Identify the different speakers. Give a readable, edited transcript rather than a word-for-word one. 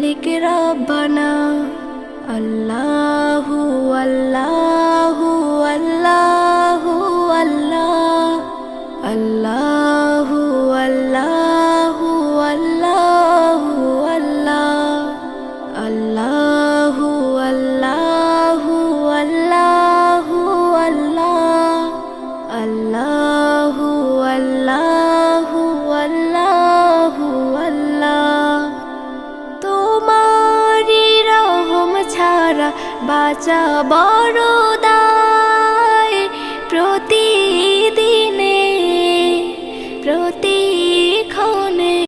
Speaker 1: মালিক রব্বানা। আল্লাহু আল্লাহু আল্লাহু আল্লাহ, আল্লাহু আল্লাহু আল্লাহু আল্লাহ, আল্লাহু আল্লাহু আল্লাহু আল্লাহ, আল্লাহু আল্লাহু আল্লাহু আল্লাহ। তোমারি রহম ছাড়া বাঁচা বড়